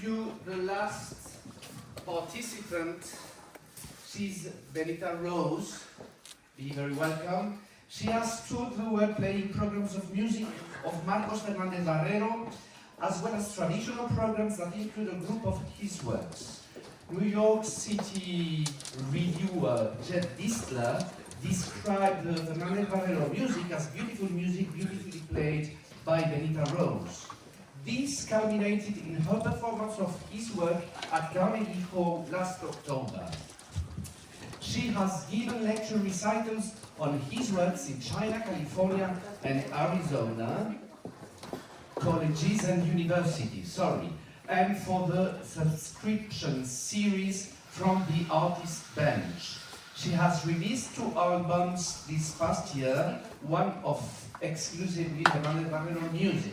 you the last participant. She's Benita Rose. Be very welcome. She has toured the world playing programs of music of Fernández-Barrero, as well as traditional programs that include a group of his works. New York City reviewer Jed Distler described the Fernández-Barrero music as beautiful music beautifully played by Benita Rose. This culminated in her performance of his work at Carnegie Hall last October. She has given lecture recitals on his works in China, California, and Arizona colleges and universities, and for the subscription series From the Artist Bench. She has released 2 albums this past year, one of exclusively Fernández-Barrero music.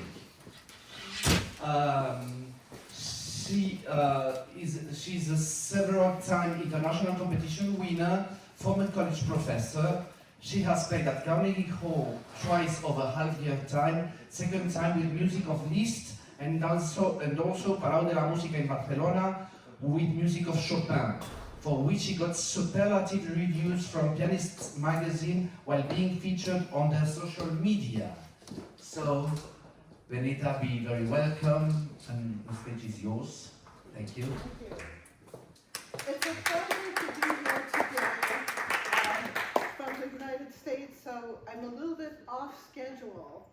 She's a several-time international competition winner, former college professor. She has played at Carnegie Hall twice over half-year time, second time with music of Liszt, and also Palau de la Música in Barcelona with music of Chopin, for which she got superlative reviews from Pianist magazine while being featured on their social media. So, Benita, be very welcome, and the stage is yours. Thank you. Thank you. It's a pleasure to be here today from the United States, so I'm a little bit off schedule.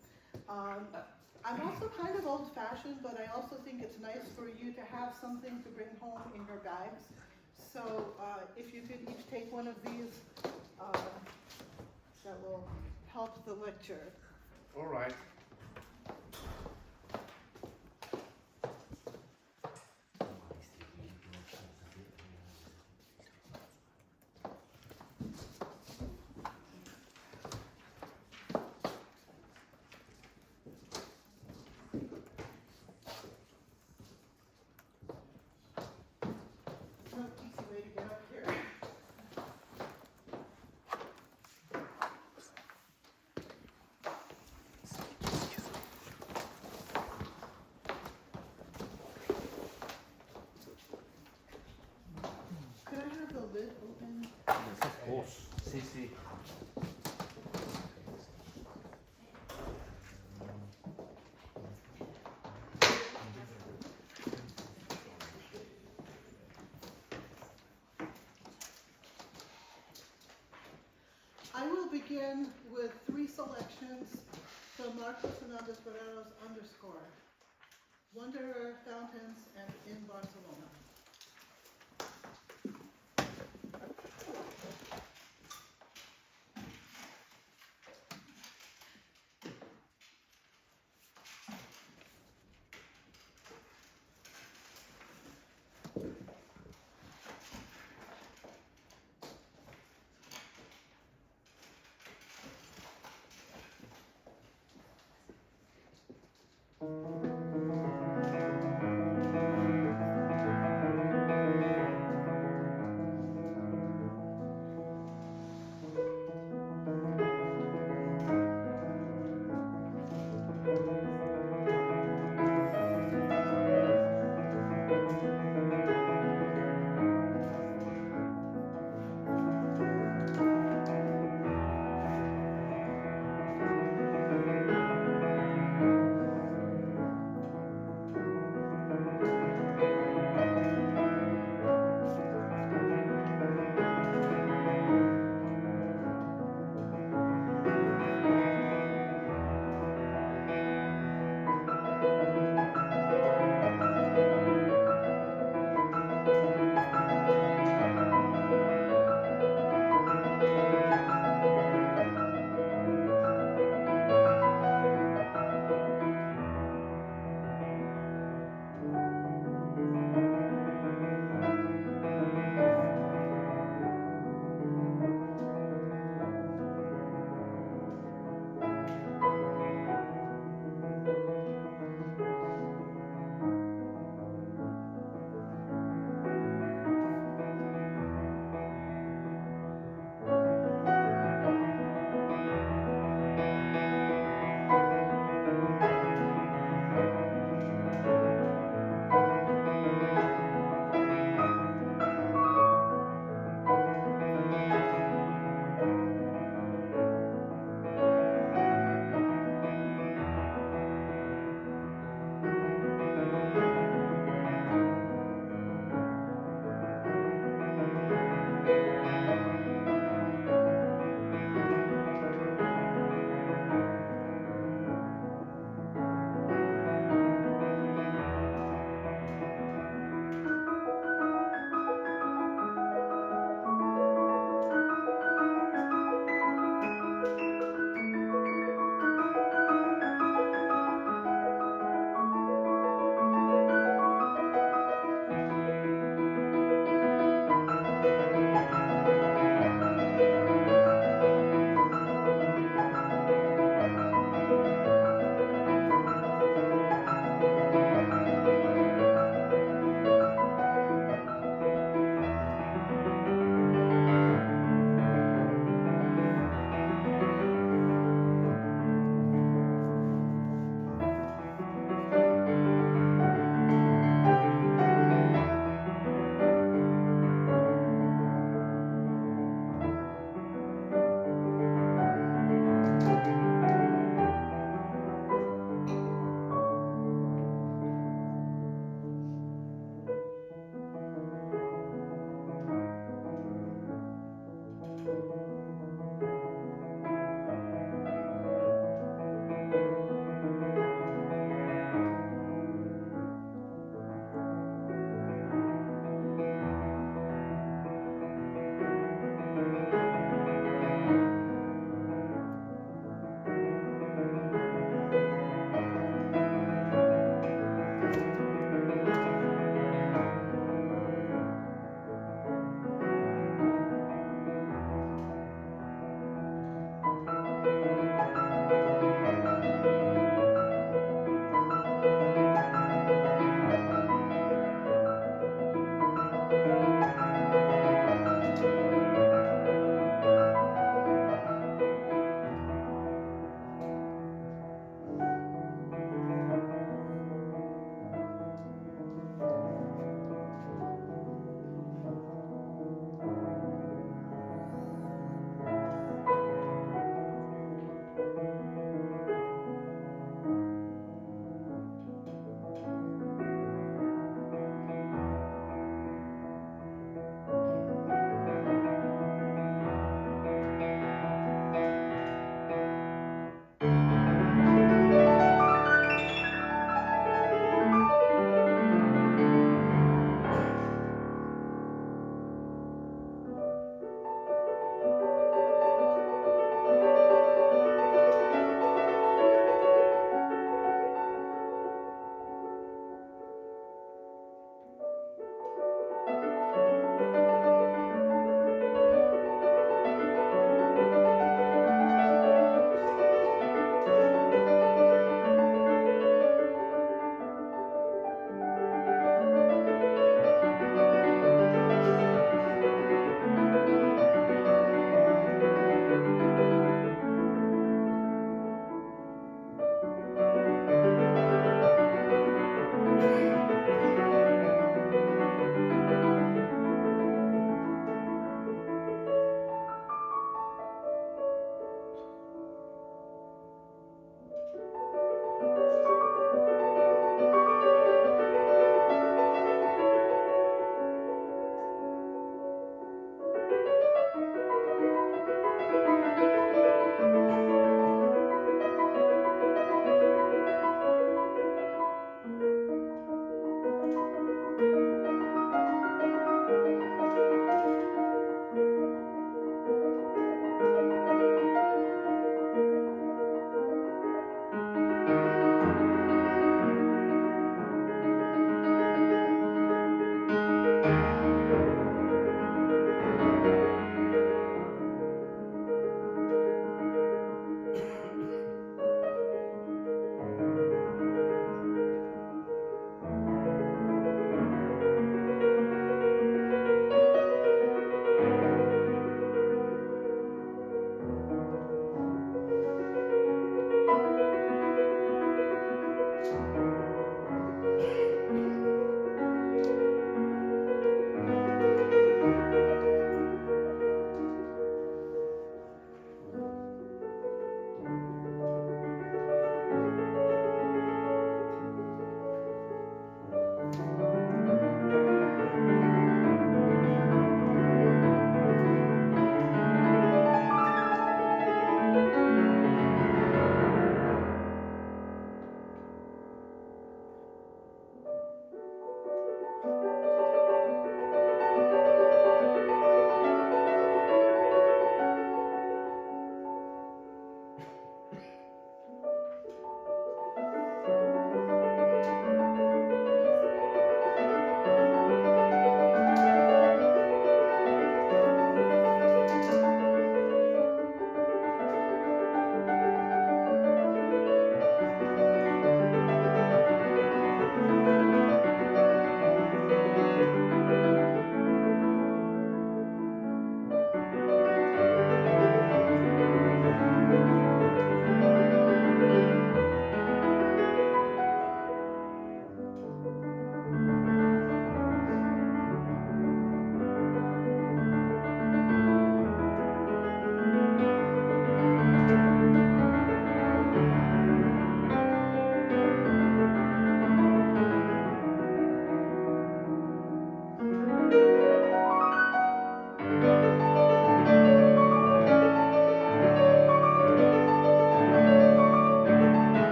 I'm also kind of old-fashioned, but I also think it's nice for you to have something to bring home in your bags. So if you could each take one of these, that will help the lecture. All right. Open. Yes, of course. See. I will begin with 3 selections from Fernández-Barrero's Underscore, Wanderer, Fountains, and In Barcelona.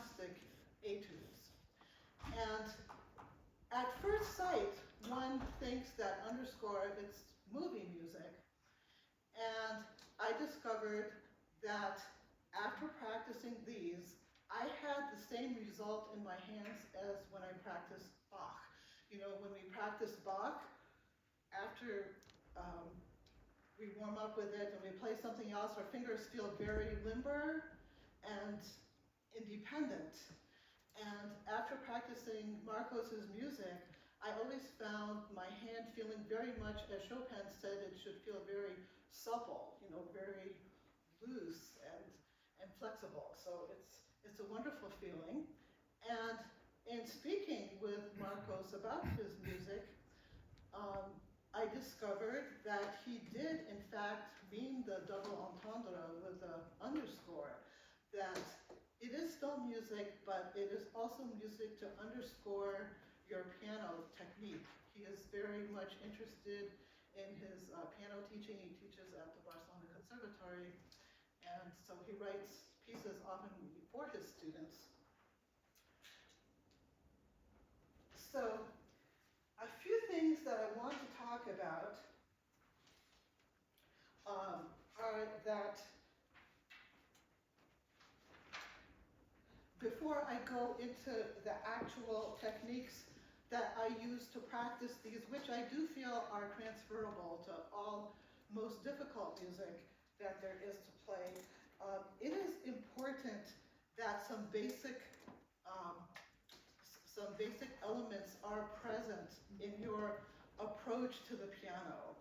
fantastic etudes. And at first sight, one thinks that underscore, it's movie music. And I discovered that after practicing these, I had the same result in my hands as when I practiced Bach. You know, when we practice Bach, after we warm up with it and we play something else, our fingers feel very limber and independent. And after practicing Marcos's music, I always found my hand feeling very much, as Chopin said, it should feel very supple, you know, very loose and flexible. So it's a wonderful feeling. And in speaking with Marcos about his music, I discovered that he did, in fact, mean the double entendre with the underscore, that it is still music, but it is also music to underscore your piano technique. He is very much interested in his piano teaching. He teaches at the Barcelona Conservatory, and so he writes pieces often for his students. So, a few things that I want to talk about are that before I go into the actual techniques that I use to practice these, which I do feel are transferable to all most difficult music that there is to play, it is important that some basic elements are present in your approach to the piano.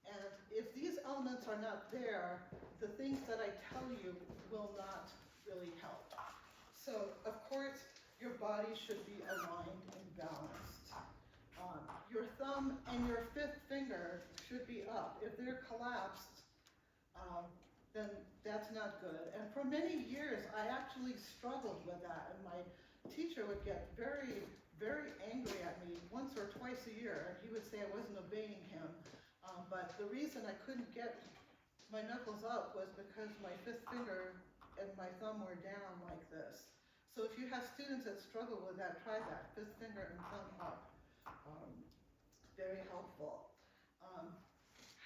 And if these elements are not there, the things that I tell you will not really help. So, of course, your body should be aligned and balanced. Your thumb and your fifth finger should be up. If they're collapsed, then that's not good. And for many years, I actually struggled with that, and my teacher would get very, very angry at me once or twice a year, and he would say I wasn't obeying him. But the reason I couldn't get my knuckles up was because my fifth finger and my thumb were down like this. So if you have students that struggle with that, try that, fifth finger and thumb up. Very helpful.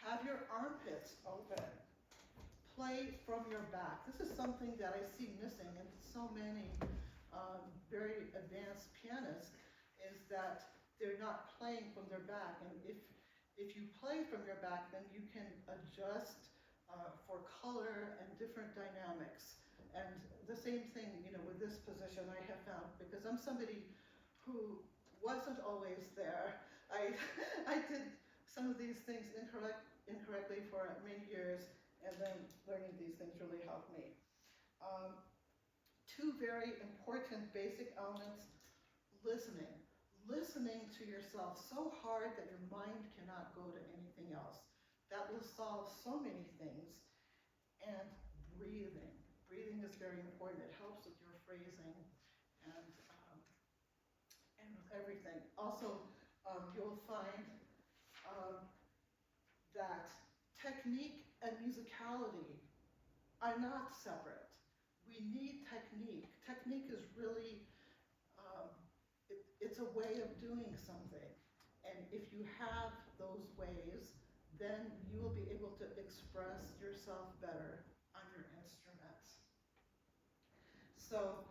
Have your armpits open. Play from your back. This is something that I see missing in so many very advanced pianists, is that they're not playing from their back. And if you play from your back, then you can adjust for color and different dynamics. And the same thing, you know, with this position I have found, because I'm somebody who wasn't always there. I did some of these things incorrectly for many years, and then learning these things really helped me. Two very important basic elements: listening. Listening to yourself so hard that your mind cannot go to anything else. That will solve so many things. And breathing. Breathing is very important. It helps with your phrasing and with everything. Also, you'll find that technique and musicality are not separate. We need technique. Technique is really, it's a way of doing something. And if you have those ways, then you will be able to express yourself better on your instruments. So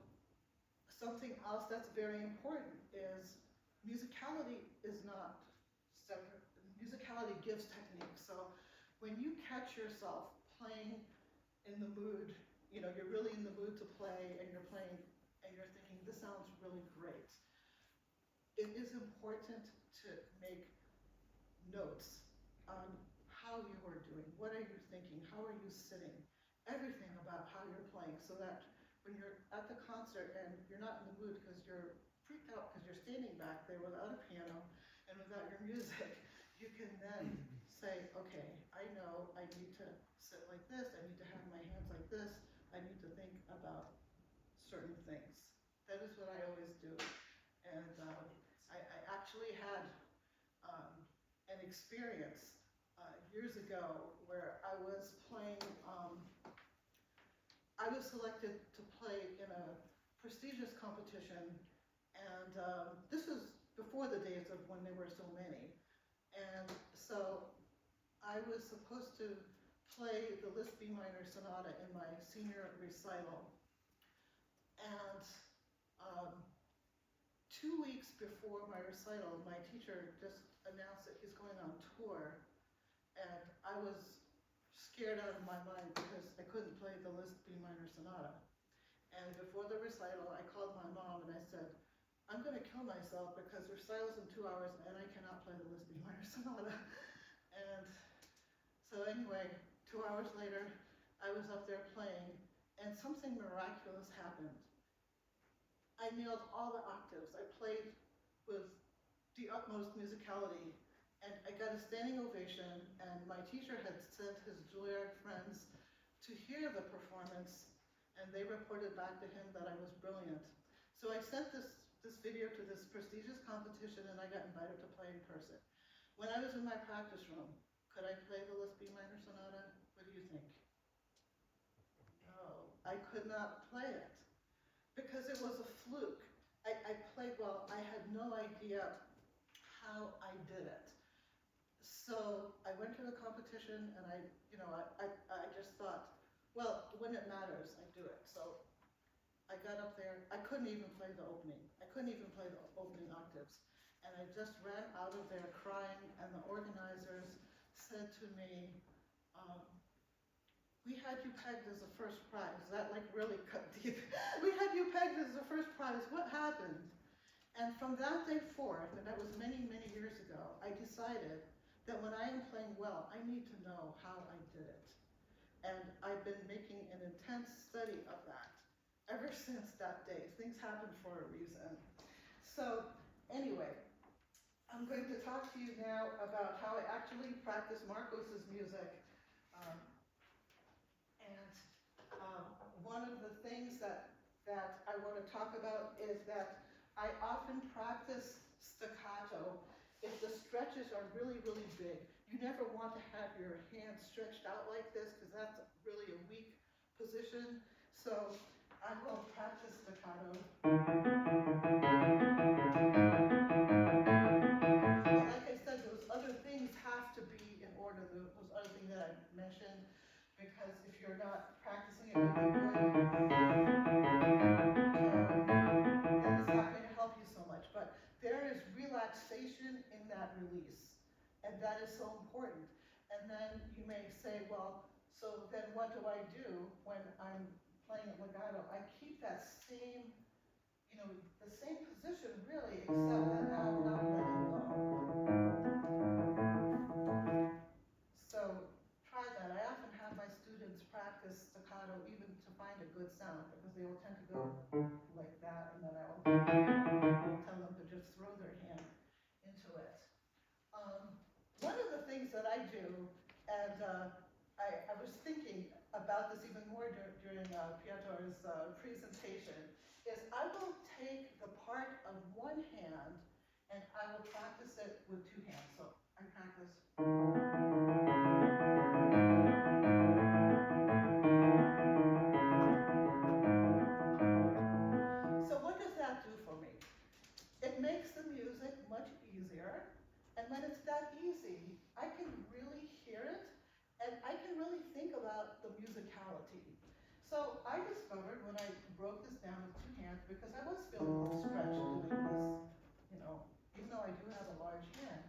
something else that's very important is musicality is not separate. Musicality gives technique. So when you catch yourself playing in the mood, you know, you're really in the mood to play, and you're playing and you're thinking, this sounds really great. It is important to make notes on how you are doing, what are you thinking, how are you sitting, everything about how you're playing, so that when you're at the concert and you're not in the mood because you're freaked out because you're standing back there without a piano and without your music, you can then say, okay, I know I need to sit like this, I need to have my hands like this, I need to think about certain things. That is what I always do. And I actually had an experience years ago where I was playing, I was selected to play in a prestigious competition, and this was before the days of when there were so many. And so I was supposed to play the Liszt B minor sonata in my senior recital. And 2 weeks before my recital, my teacher just announced that he's going on tour. And I was scared out of my mind because I couldn't play the Liszt B minor sonata. And before the recital, I called my mom and I said, I'm going to kill myself because recital's in 2 hours and I cannot play the Liszt B minor sonata. And so anyway, 2 hours later, I was up there playing and something miraculous happened. I nailed all the octaves. I played with the utmost musicality, and I got a standing ovation, and my teacher had sent his Juilliard friends to hear the performance, and they reported back to him that I was brilliant. So I sent this video to this prestigious competition, and I got invited to play in person. When I was in my practice room, could I play the Liszt B minor sonata? What do you think? No, I could not play it because it was a fluke. I played well. I had no idea how I did it. So I went to the competition and I just thought, well, when it matters, I do it. So I got up there. I couldn't even play the opening. I couldn't even play the opening octaves. And I just ran out of there crying, and the organizers said to me, we had you pegged as a first prize. That like really cut deep. We had you pegged as a first prize. What happened? And from that day forth, and that was many, many years ago, I decided that when I am playing well, I need to know how I did it. And I've been making an intense study of that ever since that day. Things happen for a reason. So anyway, I'm going to talk to you now about how I actually practice Marcos's music. One of the things that I want to talk about is that I often practice staccato if the stretches are really, really big. You never want to have your hands stretched out like this because that's really a weak position. So I will practice staccato. But like I said, those other things have to be in order, those other things that I mentioned, because if you're not practicing it really good, then it's not going to help you so much. But there is relaxation in that release, and that is so important. And then you may say, well, so then what do I do when I'm playing it legato? I keep that same, the same position really, except that now I'm not letting go. So try that. I often have my students practice staccato even to find a good sound, because they will tend to go like that, and then I will tell them to just throw their hand into it. One of the things that I do, and I was thinking about this even more during Pietr's presentation, is I will take the part of one hand and I will practice it with two hands. So I practice. So what does that do for me? It makes the music much easier, and when it's that easy, I can really hear it, and I can really think about the musicality. So I discovered when I broke this down with two hands, because I was feeling a little stretched doing this, even though I do have a large hand,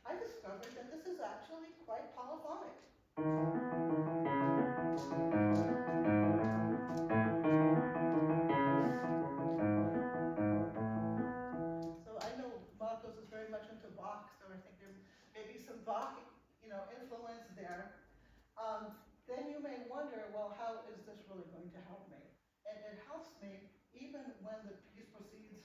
I discovered that this is actually quite polyphonic. So I know Marcos is very much into Bach, so I think there may be some Bach, influence there. Then you may wonder, well, how is this really going to help me? And it helps me even when the piece proceeds.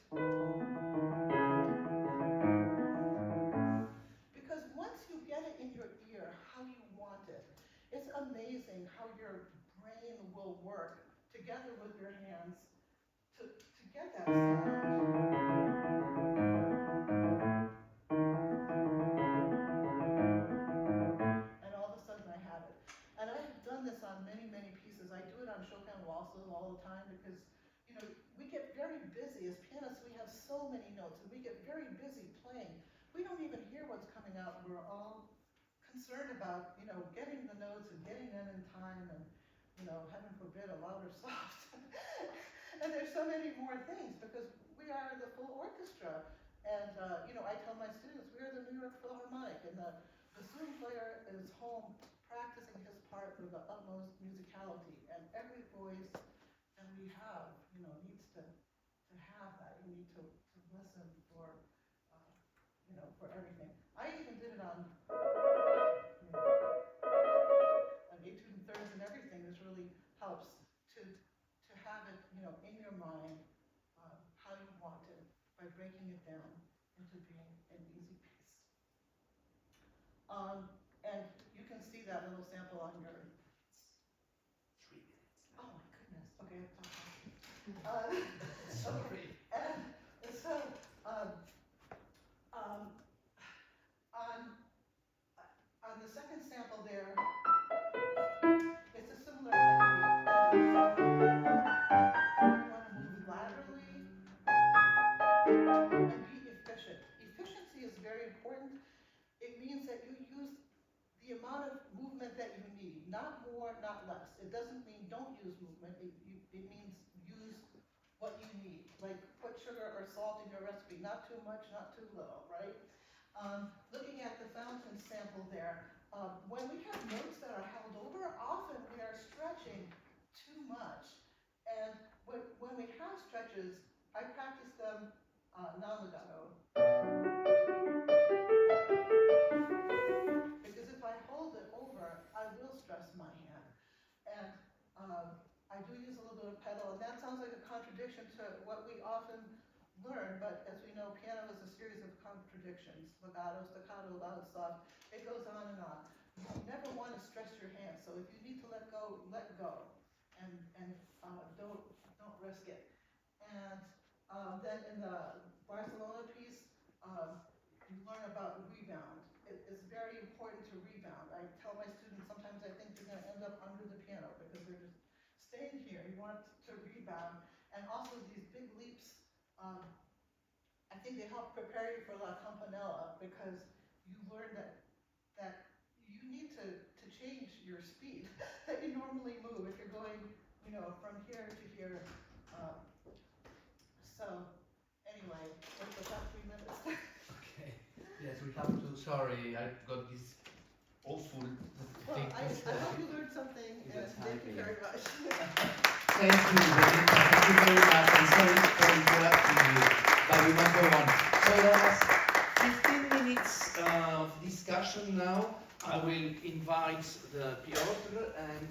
so many notes, and we get very busy playing. We don't even hear what's coming out. We're all concerned about, getting the notes and getting them in time, and, heaven forbid, a loud or soft. And there's so many more things, because we are the full orchestra. And, I tell my students, we are the New York Philharmonic, and the bassoon player is home practicing his part with the utmost musicality. And every voice that we have, needs to have that. You need to listen for, for everything. I even did it on etude and thirds and everything. This really helps to have it, in your mind, how you want it, by breaking it down into being an easy piece. And you can see that little sample on your 3 minutes. Oh my goodness. Okay, I've talked. Sorry. And so, on the second sample there, it's a similar technique. You want to move laterally and be efficient. Efficiency is very important. It means that you use the amount of movement that you need, not more, not less. It doesn't mean don't use movement. It means use what you need. Like put sugar or salt in your recipe, not too much, not too little, right? Looking at the fountain sample there, when we have notes that are held over, often we are stretching too much. And when we have stretches, I practice them non-legato. Because if I hold it over, I will stress my hand. And I do use a little bit of pedal, and that sounds like a contradiction to what we often learn, but as we know, piano is a series of contradictions. Legato, staccato, loud, soft. It goes on and on. You never want to stress your hands, so if you need to let go, and don't risk it. And then in the Barcelona piece, you learn about rebound. It's very important to rebound. I tell my students sometimes I think they're going to end up under the piano because they're just staying here. You want to rebound. And also these big leaps, I think they help prepare you for La Campanella, because you learn that you need to change your speed that you normally move if you're going, from here to here. So anyway, what's about 3 minutes? Okay. Yes, we have to. Sorry, I got this awful Well, thing I to say. hope you learned something, and thank you very much. Thank you, Benita. Thank you very much. I'm sorry for interrupting you, but we must go on. So there was 15 minutes of discussion now. I will invite Piotr and